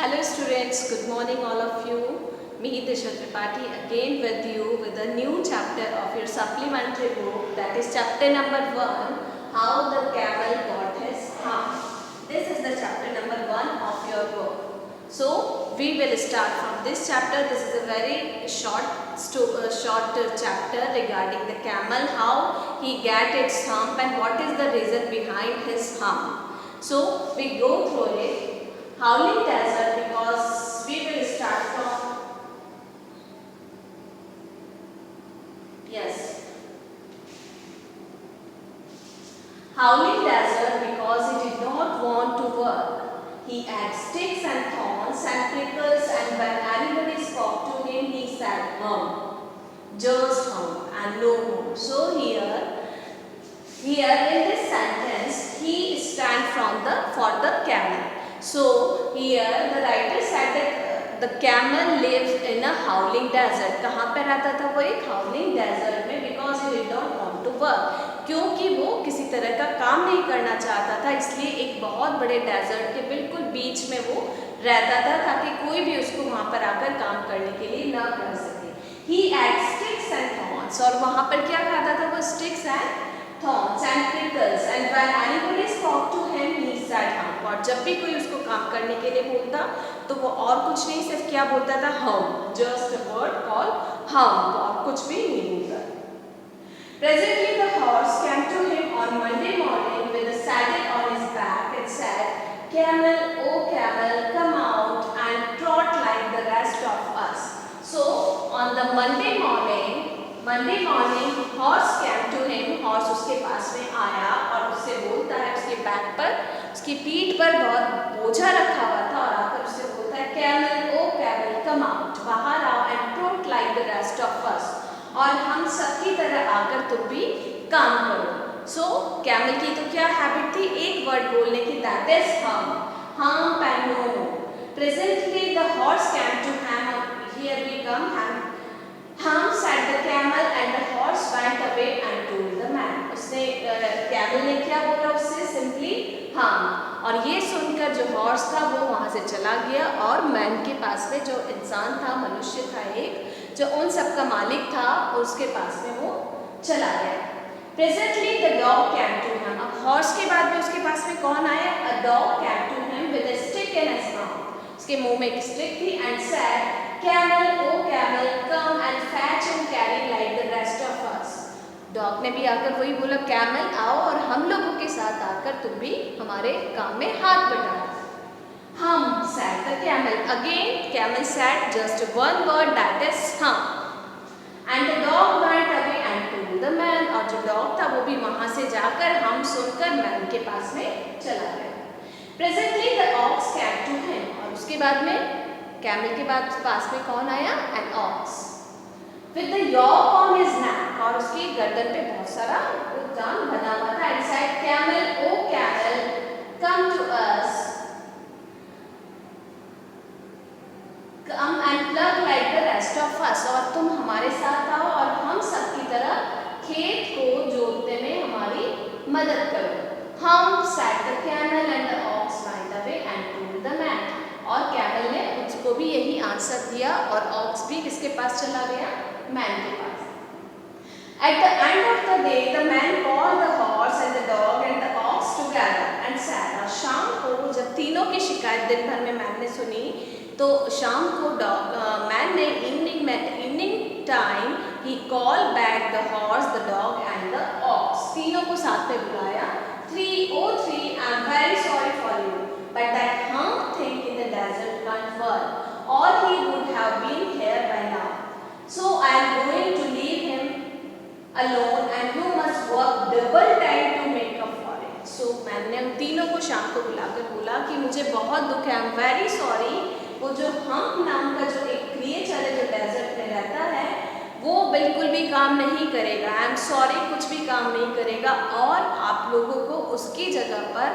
Hello students, good morning all of you. Me Disha Tripathi again with you with a new chapter of your supplementary book, that is chapter number 1, How the Camel Got His Hump. This is the chapter number 1 of your book. So we will start from this chapter. This is a very short chapter regarding the camel, how he got its hump and what is the reason behind his hump. So we go through it. Howling Desert, because we will start from Howling Desert, because he did not want to work. He had sticks and thorns and prickles, and when anybody spoke to him, he said, "Hum, just hum, and no more." So here in this sentence, he stands for the camel. So here the writer said that the camel lives in a howling desert. कहाँ पे रहता था वो? एक howling desert में, because he did not want to work. क्योंकि वो किसी तरह का काम नहीं करना चाहता था, इसलिए एक बहुत बड़े डेजर्ट के बिल्कुल बीच में वो रहता था, ताकि कोई भी उसको वहाँ पर आकर काम करने के लिए ना कर सके. He had sticks and thorns, और वहाँ पर क्या खाता था वो? Sticks and thorns and prickles, and when anybody spoke to him, he said hum. और जब भी कोई उसको काम करने के लिए बोलता तो वो और कुछ नहीं, सिर्फ क्या बोलता था? hum. Just a word called hum. और कुछ भी नहीं बोलता. Presently the horse came to him on Monday morning with a saddle on his back and said, "Camel, oh camel, come out and trot like the rest of us." So on the Monday morning horse came to him. horse उसके पास में आया और उससे बोलता है, उसके back पर, उसकी पीठ पर बहुत बोझा रखा हुआ था, और आकर उससे बोलता है, "Camel, oh camel, come out, बाहर आओ and trot like the rest of us." और हम सबकी तरह आकर तुम भी काम करो. सो कैमल की तो क्या हैबिट थी? एक वर्ड बोलने की, that is humph. Humph and no no. Presently the horse came to him. Here we come humph said the camel and the horse went away and told the man. उसने camel ने क्या बोला उससे? Simply हम. और ये सुनकर जो हॉर्स था वो वहाँ से चला गया, और मैन के पास में जो इंसान था, मनुष्य था एक, जो उन सब का मालिक था, उसके पास में वो चला गया. Presently the dog came to him. अब हॉर्स के बाद में उसके पास में कौन आया? A dog came to him with a stick in his mouth. उसके मुंह में एक स्टिक थी, and said, "Camel, oh camel, come and fetch and carry like the rest of us." Dog ने भी आकर वही बोला, कैमल आओ और हम लोगों के साथ आकर तुम भी हमारे काम में हाथ बटाओ. Hum, said the camel. Again, camel said just one word, that is hum. And the dog went away and told the man. और जो डॉग था वो भी वहाँ से जाकर हम सुनकर मैन के पास में चला गया. Presently the ox came to him. और उसके बाद में कैमल के बाद पास में कौन आया? An ox. With the yoke on his neck. और उसकी गर्दन पे बहुत सारा जान बना हुआ था. And said, "Camel, oh camel, come to us. Come and plug like the rest of us." और तुम हमारे साथ आओ और हम सब की तरह खेत को जोतने में हमारी मदद करो. हम said the camel and the ox went away and told the man. और कैमल ने उसको भी यही आंसर दिया, और ऑक्स भी किसके पास चला गया? मैन के पास. At the end of the day, the man called the horse and the dog and the ox together and said. और शाम को जब तीनों की शिकायत दिन भर में मैन ने सुनी, तो शाम को मैन ने evening time he call back the horse, the dog and the ox. तीनों को साथ में बुलाया. 3:03 I am very sorry for you, but that hump thing in the desert can't work, or he would have been here by now. So I am going to leave him alone and you must work double time to make up for it. So मैंने उन तीनों को शाम को बुलाकर बोला कि मुझे बहुत दुख है, I am very sorry. वो जो हम्प नाम का जो एक क्रिएचर है जो डेजर्ट में रहता है, वो बिल्कुल भी काम नहीं करेगा. आई एम सॉरी, कुछ भी काम नहीं करेगा, और आप लोगों को उसकी जगह पर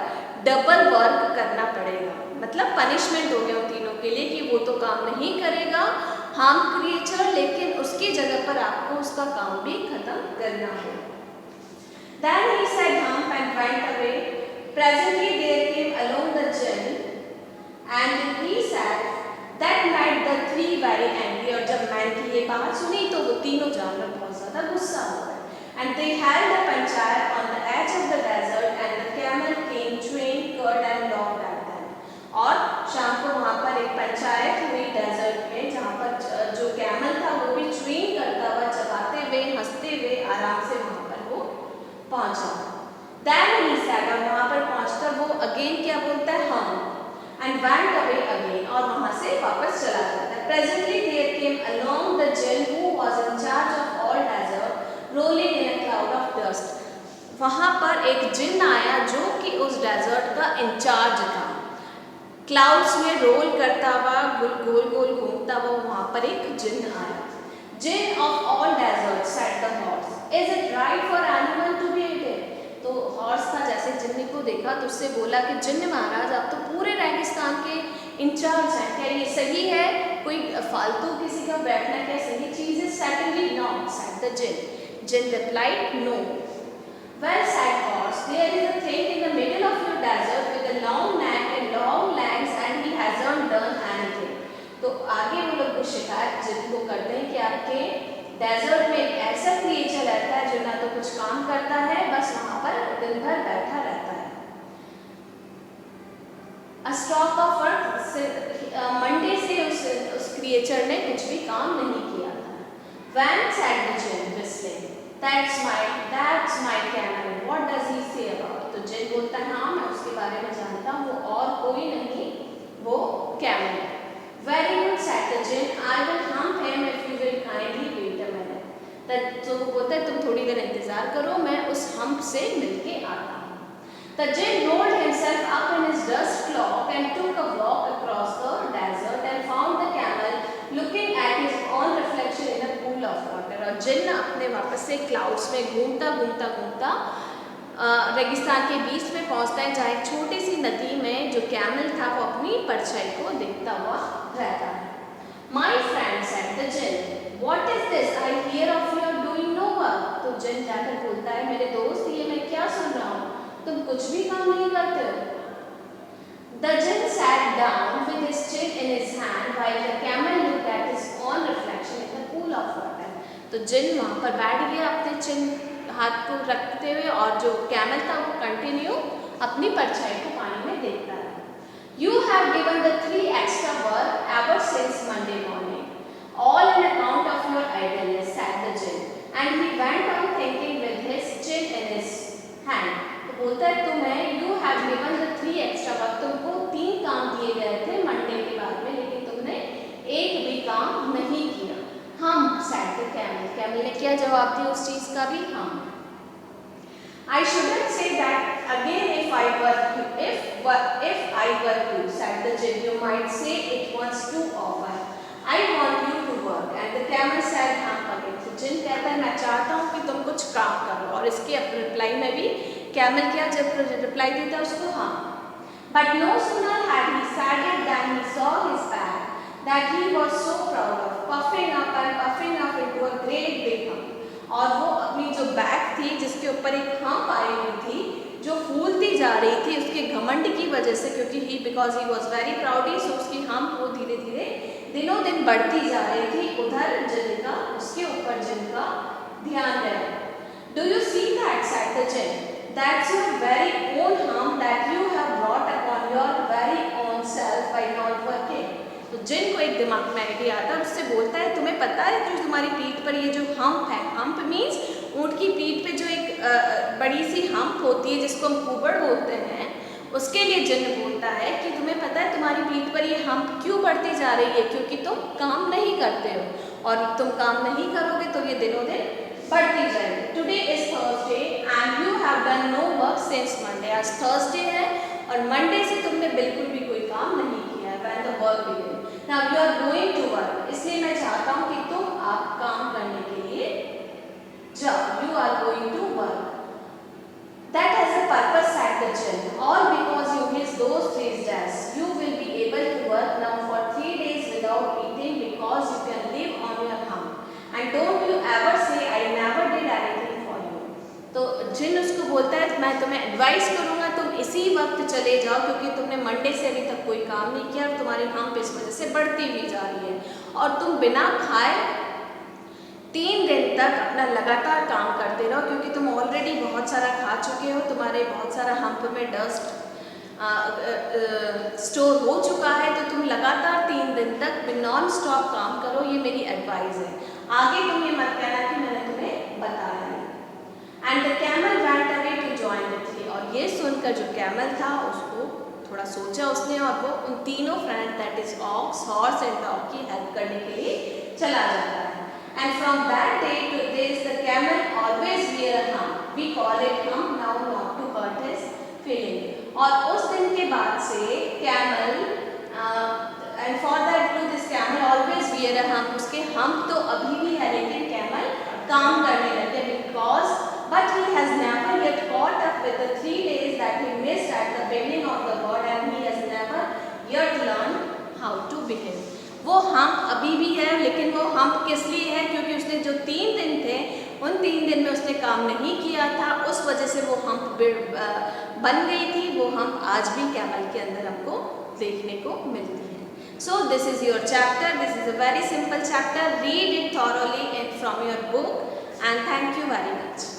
डबल वर्क करना पड़ेगा. मतलब पनिशमेंट हो गया उन तीनों के लिए कि वो तो काम नहीं करेगा, हम क्रिएचर, लेकिन उसकी जगह पर आपको उसका काम भी खत्म करना है. Then he said hump and went away. Presently there came along the gin And he said that made the three very angry. और जब मैन की ये बात सुनी तो वो तीनों जानवर बहुत ज़्यादा गुस्सा हो गए. And they held a panchayat on the edge of the desert, and the camel came chewing curd and logged at them. और शाम को वहाँ पर एक पंचायत हुई डेजर्ट में, जहाँ पर जो कैमल था वो भी च्यूइंग करता हुआ, चबाते हुए, हंसते हुए आराम से वहाँ पर वो पहुँचा. Then he said, और वहाँ पर पहुँचकर वो अगेन क्या बोलता है, हम, and went away again, और वहाँ से वापस चला जाता है. Presently there came along the jinn who was in charge of all desert, rolling in a cloud of dust. वहाँ पर एक जिन आया जो कि उस डेजर्ट का इंचार्ज था. क्लाउड्स में रोल करता हुआ, गोल गोल घूमता हुआ वहाँ पर एक जिन आया. जिन of all desert said the horse, is it right for animal to be eaten. तो हॉर्स था, जैसे जिन्न को देखा तो उससे बोला कि जिन्न महाराज आप तो पूरे रेगिस्तान के इंचार्ज हैं, क्या ये सही है, कोई फालतू किसी का बैठना क्या सही चीज़ है? Certainly not, said the jinn. Jinn replied, no. Well, said horse, there is a thing in the middle of your desert with a long neck and long legs, and he hasn't done anything. तो आगे वो लोग शिकायत जिन्न को करते हैं कि आपके डेजर्ट में एक ऐसा क्रिएचर रहता है जो ना तो कुछ काम करता है, बस वहाँ पर दिन भर बैठा रहता है. A stalk of earth, Monday से उस क्रिएचर ने कुछ भी काम नहीं किया था. When said the jinn, whistling, that's my camel. What does he say about? तो जिन बोलता है हाँ मैं उसके बारे में जानता हूँ, वो और कोई नहीं, वो कैमल है. Very good, said the jinn. I will hump him if you will kindly wait a minute. तो वो बोलता है तुम थोड़ी देर इंतजार करो, मैं उस हम्प से मिलके आता हूँ. The jinn rolled himself up in his dust cloak and took a walk across the desert and found the camel looking at his own reflection in a pool of water. और जिन्न अपने वापस से clouds में घूमता घूमता घूमता रेगिस्तान के बीच में पहुंचता है, जहाँ एक छोटी सी नदी में जो कैमल था वो अपनी परछाई को देखता हुआ रहता है. My friend, said the jinn, what is this I hear of your doing no work? तो जिन्न जाकर बोलता है मेरे दोस्त ये मैं क्या सुन रहा हूँ, तुम कुछ भी काम नहीं करते हो. The jinn sat down with his chin in his hand while the camel looked at his own reflection in the pool of water. तो जिन्न वहाँ पर बैठ गया अपने चिन हाथ को रखते हुए, और जो कैमल था वो कंटिन्यू अपनी परछाई को पानी में देखता है. You have given the 3 extra work ever since Monday morning, all in account of your idleness, said the jinn, and he went on thinking with his chin in his hand. तो बोलता है तुम्हें you have given the 3 extra work, तुमको 3 काम दिए गए थे Monday के बाद में, लेकिन तुमने एक भी काम नहीं किया. हम, said the camel. कैमल ने क्या जवाब दिया उस चीज का भी? हम. I shouldn't say that again if I were you, said the jinn. You might say it once too often. I want you to work. And the camel said, हाँ again. तो जिन्न कहता है मैं चाहता हूँ कि तुम कुछ काम करो, और इसके रिप्लाई में भी कैमल क्या जब रिप्लाई देता है उसको? हाँ. But no sooner had he said it than he saw his back that he was so proud of, puffing up into a great big hump. और वो अपनी जो बैक थी जिसके ऊपर एक हम्प आई हुई थी जो फूलती जा रही थी उसके घमंड की वजह से, क्योंकि बिकॉज ही वॉज वेरी प्राउडी, सो उसकी हम्प वो धीरे धीरे दिनों दिन बढ़ती जा रही थी. उधर जिन्न का उसके ऊपर जिन्न का ध्यान रहे. Do you see that, said the jinn, that's your very own hump that you have brought upon your very own self by not working. तो जिन्न को एक दिमाग में आइडिया आता है, उससे बोलता है तुम्हें पता है जो तुम्हारी पीठ पर ये जो हम्प है, हम्प मीन्स ऊँट की पीठ पे जो एक बड़ी सी हम्प होती है जिसको हम कुबड़ बोलते हैं, उसके लिए जिन्न बोलता है कि तुम्हें पता है तुम्हारी पीठ पर ये हम्प क्यों बढ़ती जा रही है, क्योंकि तुम काम नहीं करते हो, और तुम काम नहीं करोगे तो ये दिनों दिन बढ़ती जाएगी. Today is Thursday and you have done no work since Monday. आज थर्सडे है और मंडे से तुमने बिल्कुल भी कोई काम नहीं किया है. When the work begin, now you are going to work. इसलिए मैं चाहता हूँ कि तुम आप काम करने के लिए जाओ. You are going to work. That has a purpose, said the jinn. All because you missed those 3 days. You will be able to work now for 3 days without eating because you can live on your hump. And don't you ever say I never did anything for you. तो जिन्न उसको बोलता है मैं तुम्हें advice करूँगा तुम इसी वक्त चले जाओ क्योंकि तुमने मंडे से अभी तक कोई काम नहीं किया और तुम्हारी हम्प इस वजह से बढ़ती हुई जा रही है और तुम बिना खाए 3 दिन तक अपना लगातार काम करते रहो क्योंकि तुम ऑलरेडी बहुत सारा खा चुके हो, तुम्हारे बहुत सारा हम्प में डस्ट स्टोर हो चुका है, तो तुम लगातार 3 दिन तक नॉन स्टॉप काम करो, ये मेरी एडवाइस है। आगे तुम ये मत कहना कि मैंने तुम्हें बताया नहीं। And the camel went away to join the tree, और ये सुनकर जो कैमल था उसको थोड़ा सोचा उसने और वो उन तीनों friend that is ox, horse and dog की हेल्प करने के लिए चला जाता है। And from that day to this the camel always wear a hump, we call it hump now not to hurt his feeling. और उस दिन के बाद से camel and for that to this camel always wear a hump, उसके hump तो अभी भी है लेकिन कैमल काम करने लगे because but he has never yet caught up with the 3 days that he missed at the beginning of the word and he has never yet learned how to behave. वो hump अभी भी है लेकिन वो hump किस लिए है, क्योंकि उसने जो 3 दिन थे उन 3 दिन में उसने काम नहीं किया था, उस वजह से वो हम्प बन गई थी। वो हम्प आज भी कैमल के अंदर हमको देखने को मिलती है। So this is your chapter. This is a very simple chapter. Read it thoroughly from your book and thank you very much.